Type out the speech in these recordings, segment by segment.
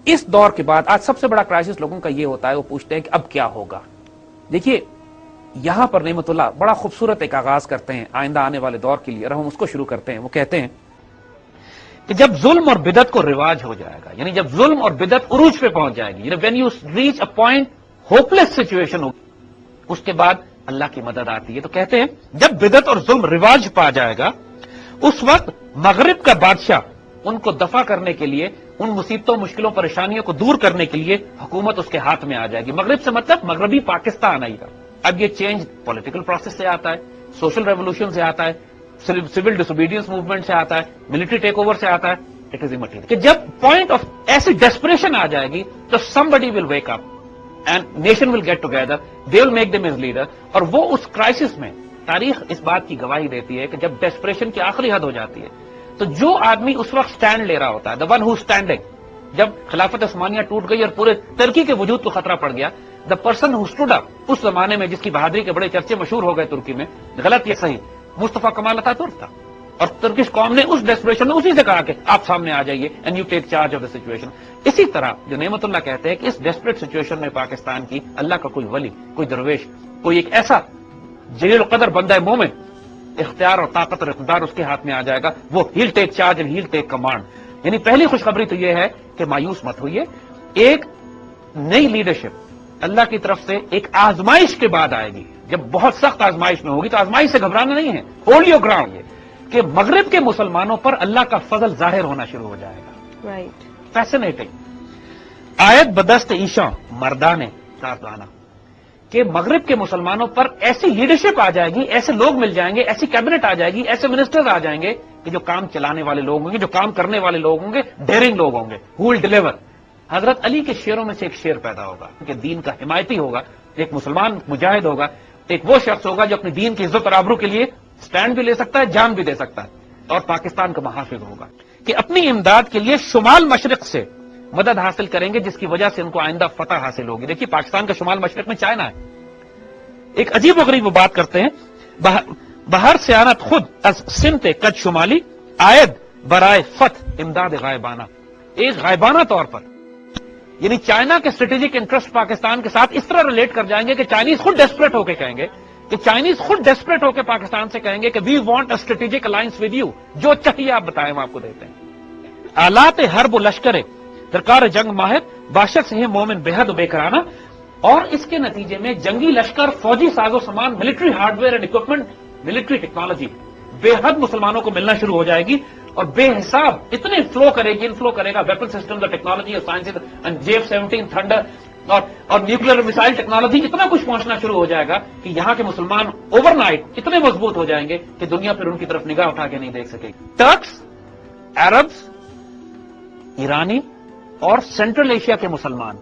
اس دور کے بعد آج سب سے بڑا کرائسس لوگوں کا یہ ہوتا ہے، وہ پوچھتے ہیں کہ اب کیا ہوگا. دیکھیے یہاں پر نعمت اللہ بڑا خوبصورت ایک آغاز کرتے ہیں آئندہ آنے والے دور کے لیے، اور ہم اس کو شروع کرتے ہیں. وہ کہتے ہیں کہ جب ظلم اور بدعت کو رواج ہو جائے گا، یعنی جب ظلم اور بدعت عروج پہ پہنچ جائے گی، when you reach a point hopeless situation ہوگی، اس کے بعد اللہ کی مدد آتی ہے. تو کہتے ہیں جب بدعت اور ظلم رواج پا جائے گا، اس وقت مغرب کا بادشاہ ان کو دفع کرنے کے لیے، ان مصیبتوں مشکلوں پریشانیوں کو دور کرنے کے لیے حکومت اس کے ہاتھ میں آ جائے گی. مغرب سے مطلب مغربی پاکستان آئے گا. اب یہ چینج پولیٹیکل پروسیس سے آتا ہے، سوشل ریولوشن سے آتا ہے، سول ڈس اوبیڈینس موومنٹ سے آتا ہے، ملٹری ٹیک اوور سے آتا ہے. اٹ از امیٹیریل کہ جب پوائنٹ آف ایسی ڈیسپریشن آ جائے گی تو somebody will wake up and nation will get together, they will make them as leader. اور وہ اس کرائسس میں تاریخ اس بات کی گواہی دیتی ہے کہ جب ڈیسپریشن کی آخری حد ہو جاتی ہے تو جو آدمی اس وقت سٹینڈ لے رہا ہوتا ہے، the one who is standing، جب خلافت عثمانیہ ٹوٹ گئی اور پورے ترکی کے وجود کو خطرہ پڑ گیا، the person who stood up اس زمانے میں جس کی بہادری کے بڑے چرچے مشہور ہو گئے ترکی میں، غلط یا صحیح، مصطفیٰ کمال اتا ترک تھا. اور ترکش قوم نے اس ڈیسپریشن میں اسی سے کہا کہ آپ سامنے آ جائیے and you take charge of the situation. اسی طرح جو نعمت اللہ کہتے ہیں کہ اس ڈیسپریٹ سچویشن میں پاکستان کی اللہ کا کوئی ولی، کوئی درویش، کوئی ایک ایسا جلیل القدر بندہ مومن، اختیار اور طاقت اور اقتدار اس کے ہاتھ میں آ جائے گا، وہ he'll take charge and he'll take command. یعنی پہلی خوشخبری تو یہ ہے کہ مایوس مت ہوئیے، ایک نئی لیڈرشپ اللہ کی طرف سے ایک آزمائش کے بعد آئے گی. جب بہت سخت آزمائش میں ہوگی تو آزمائش سے گھبرانا نہیں ہے، ہولڈ یور گراؤنڈ، یہ کہ مغرب کے مسلمانوں پر اللہ کا فضل ظاہر ہونا شروع ہو جائے گا. رائٹ. فیسنیٹنگ. آیت بدست عیشاں مردانے کارخانہ کہ مغرب کے مسلمانوں پر ایسی لیڈرشپ آ جائے گی، ایسے لوگ مل جائیں گے، ایسی کیبنٹ آ جائے گی، ایسے منسٹرز آ جائیں گے کہ جو کام چلانے والے لوگ ہوں گے، جو کام کرنے والے لوگ ہوں گے، ڈیئرنگ لوگ ہوں گے، who will deliver. حضرت علی کے شعروں میں سے ایک شعر پیدا ہوگا کہ دین کا حمایتی ہوگا، ایک مسلمان مجاہد ہوگا، ایک وہ شخص ہوگا جو اپنی دین کی عزت اور آبرو کے لیے سٹینڈ بھی لے سکتا ہے، جان بھی دے سکتا ہے، اور پاکستان کا محافظ ہوگا کہ اپنی امداد کے لیے شمال مشرق سے مدد حاصل کریں گے، جس کی وجہ سے ان کو آئندہ فتح حاصل ہوگی. دیکھیے پاکستان کا شمال مشرق میں چائنا ہے. ایک عجیب و غریب وہ بات کرتے ہیں، باہر سے آنت خود از سمت کچھ شمالی آید برائے فتح امداد غائبانہ، ایک غائبانہ طور پر، یعنی چائنا کے اسٹریٹجک انٹرسٹ پاکستان کے ساتھ اس طرح ریلیٹ کر جائیں گے کہ چائنیز خود ڈیسپریٹ ہو کے کہیں گے کہ چائنیز خود ڈیسپریٹ ہو کے پاکستان سے کہیں گے کہ we want a strategic alliance with you, جو چاہیے آپ بتائیں ہم آپ کو دیتے ہیں. آلات حرب و لشکر درکار جنگ ماہر باشد سے مومن بے حد و بے کرانہ، اور اس کے نتیجے میں جنگی لشکر، فوجی ساز و سامان، military hard where and equipment, military technology بے حد مسلمانوں کو ملنا شروع ہو جائے گی، اور بے حساب اتنے فلو کرے گی، انفلو کرے گا ویپن سسٹم اور ٹیکنالوجی اور سائنس، JF-17 تھنڈر اور نیوکلیر میسائل ٹیکنالوجی، اتنا کچھ پہنچنا شروع ہو جائے گا کہ یہاں کے مسلمان اوور نائٹ اتنے مضبوط ہو جائیں گے کہ دنیا پھر ان کی طرف نگاہ اٹھا کے نہیں دیکھ سکے گی. ٹرکس، عربس، ایرانی اور سینٹرل ایشیا کے مسلمان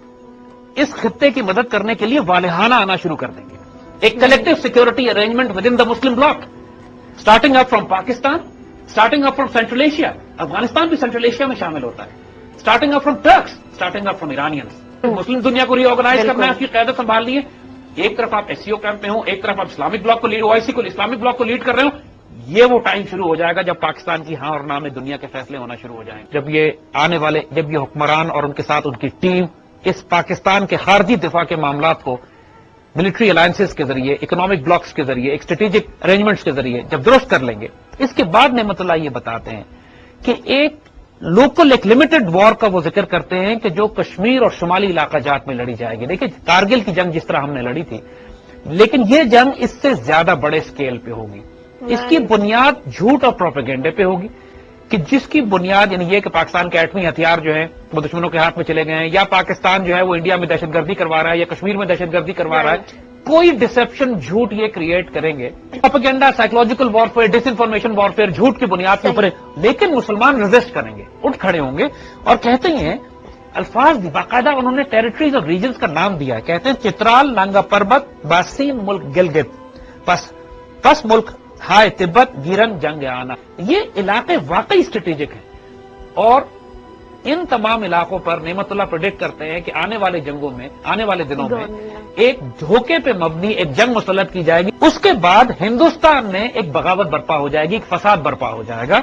اس خطے کی مدد کرنے کے لیے والہانہ آنا شروع کر دیں گے. ایک collective security arrangement within the Muslim bloc, starting up from Pakistan, starting up from central Asia, Afghanistan بھی سینٹرل ایشیا میں شامل ہوتا ہے، starting up from Turks, starting up from Iranians. مسلم دنیا کو ری آرگنائز کرنا ہے، اس کی قیادت سنبھالنی ہے. ایک طرف آپ SCO کیمپ میں ہوں، ایک طرف آپ اسلامک بلاک کو لیڈ، OIC کو اسلامک بلاک کو لیڈ کر رہے ہوں. یہ وہ ٹائم شروع ہو جائے گا جب پاکستان کی ہاں اور نہ میں دنیا کے فیصلے ہونا شروع ہو جائیں گے. جب یہ آنے والے، جب یہ حکمران اور ان کے ساتھ ان کی ٹیم اس پاکستان کے خارجی دفاع کے معاملات کو ملٹری الائنسز کے ذریعے، اکنامک بلاکس کے ذریعے، ایک اسٹریٹجک ارینجمنٹس کے ذریعے جب درست کر لیں گے، اس کے بعد نعمت اللہ یہ بتاتے ہیں کہ ایک لوکل، ایک لمیٹڈ وار کا وہ ذکر کرتے ہیں کہ جو کشمیر اور شمالی علاقہ جات میں لڑی جائے گی. دیکھیں کارگل کی جنگ جس طرح ہم نے لڑی تھی، لیکن یہ جنگ اس سے زیادہ بڑے سکیل پہ ہوگی. اس کی بنیاد جھوٹ اور پروپیگنڈے پہ ہوگی، کہ جس کی بنیاد یعنی یہ کہ پاکستان کے ایٹمی ہتھیار جو ہیں وہ دشمنوں کے ہاتھ میں چلے گئے ہیں، یا پاکستان جو ہے وہ انڈیا میں دہشت گردی کروا رہا ہے، یا کشمیر میں دہشت گردی کروا رہا ہے. کوئی ڈسپشن، جھوٹ یہ کریٹ کریں گے، پروپیگنڈا، سائیکولوجیکل وارفیئر، ڈس انفارمیشن وارفیئر، جھوٹ کی بنیاد کے اوپر. لیکن مسلمان ریزسٹ کریں گے، اٹھ کھڑے ہوں گے، اور کہتے ہیں الفاظ بھی باقاعدہ انہوں نے ٹیریٹریز اور ریجنز کا نام دیا ہے. کہتے ہیں چترال، نانگا پربت، باسین ملک گلگت، پس ملک ہائے تبت، گیرن جنگ آنا. یہ علاقے واقعی اسٹریٹجک ہیں، اور ان تمام علاقوں پر نعمت اللہ پریڈکٹ کرتے ہیں کہ آنے والے جنگوں میں، آنے والے دنوں میں ایک دھوکے پہ مبنی ایک جنگ مسلط کی جائے گی. اس کے بعد ہندوستان میں ایک بغاوت برپا ہو جائے گی، ایک فساد برپا ہو جائے گا،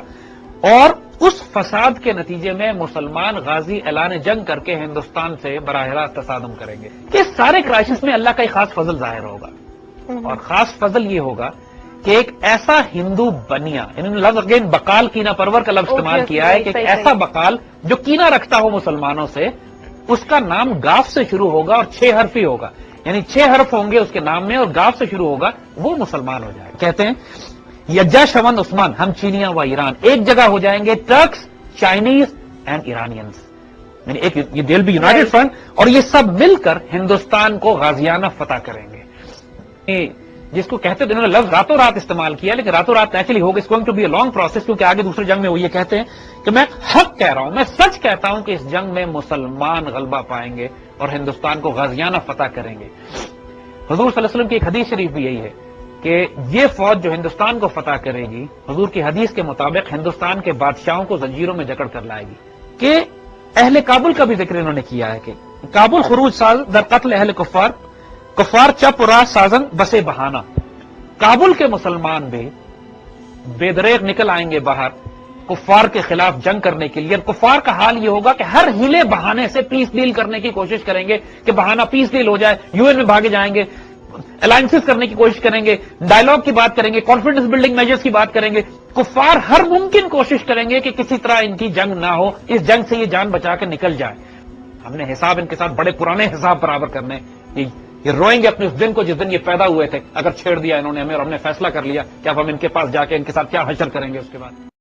اور اس فساد کے نتیجے میں مسلمان غازی اعلان جنگ کر کے ہندوستان سے براہ راست تصادم کریں گے. کہ اس سارے کرائسس میں اللہ کا ایک خاص فضل ظاہر ہوگا، اور خاص فضل یہ ہوگا کہ ایک ایسا ہندو بنیا، انہوں نے لفظ اگین بقال کینہ پرور کا لفظ استعمال کیا ہے، کہ ایک ایسا بقال جو کینہ رکھتا ہو مسلمانوں سے، اس کا نام گاف سے شروع ہوگا اور 6 حرفی ہوگا، یعنی 6 حرف ہوں گے اس کے نام میں اور گاف سے شروع ہوگا، وہ مسلمان ہو جائے. کہتے ہیں یجا شون عثمان ہم چینیاں و ایران ایک جگہ ہو جائیں گے، ٹرکس چائنیز اینڈ ایرانینز، یعنی ایک یہ دل بی یونائٹڈ فرنٹ، اور یہ سب مل کر ہندوستان کو غازیانہ فتح کریں گے. جس کو کہتے ہیں انہوں نے لفظ راتوں رات استعمال کیا، لیکن راتوں رات ایکچولی ہوگا اس going to be a long process, کیونکہ آگے دوسرے جنگ میں وہ یہ کہتے ہیں کہ میں حق کہہ رہا ہوں، میں سچ کہتا ہوں کہ اس جنگ میں مسلمان غلبہ پائیں گے اور ہندوستان کو غازیانہ فتح کریں گے. حضور صلی اللہ علیہ وسلم کی ایک حدیث شریف بھی یہی ہے کہ یہ فوج جو ہندوستان کو فتح کرے گی، حضور کی حدیث کے مطابق ہندوستان کے بادشاہوں کو زنجیروں میں جکڑ کر لائے گی. کہ اہل کابل کا بھی ذکر انہوں نے کیا ہے کہ کابل خروج ساز در قتل اہل کفار، کفار چپ راہ سازن بسے بہانہ. کابل کے مسلمان بھی بے دریغ نکل آئیں گے باہر کفار کے خلاف جنگ کرنے کے لیے، اور کفار کا حال یہ ہوگا کہ ہر ہیلے بہانے سے پیس ڈیل کرنے کی کوشش کریں گے کہ بہانہ پیس ڈیل ہو جائے، یو این میں بھاگے جائیں گے، الائنسز کرنے کی کوشش کریں گے، ڈائیلاگ کی بات کریں گے، کانفیڈنس بلڈنگ میجرز کی بات کریں گے. کفار ہر ممکن کوشش کریں گے کہ کسی طرح ان کی جنگ نہ ہو، اس جنگ سے یہ جان بچا کے نکل جائے. ہم نے حساب ان کے ساتھ بڑے پرانے حساب برابر کرنے، یہ روئیں گے اپنے اس دن کو جس دن یہ پیدا ہوئے تھے، اگر چھیڑ دیا انہوں نے ہمیں اور ہم نے فیصلہ کر لیا کہ اب ہم ان کے پاس جا کے ان کے ساتھ کیا حشر کریں گے اس کے بعد.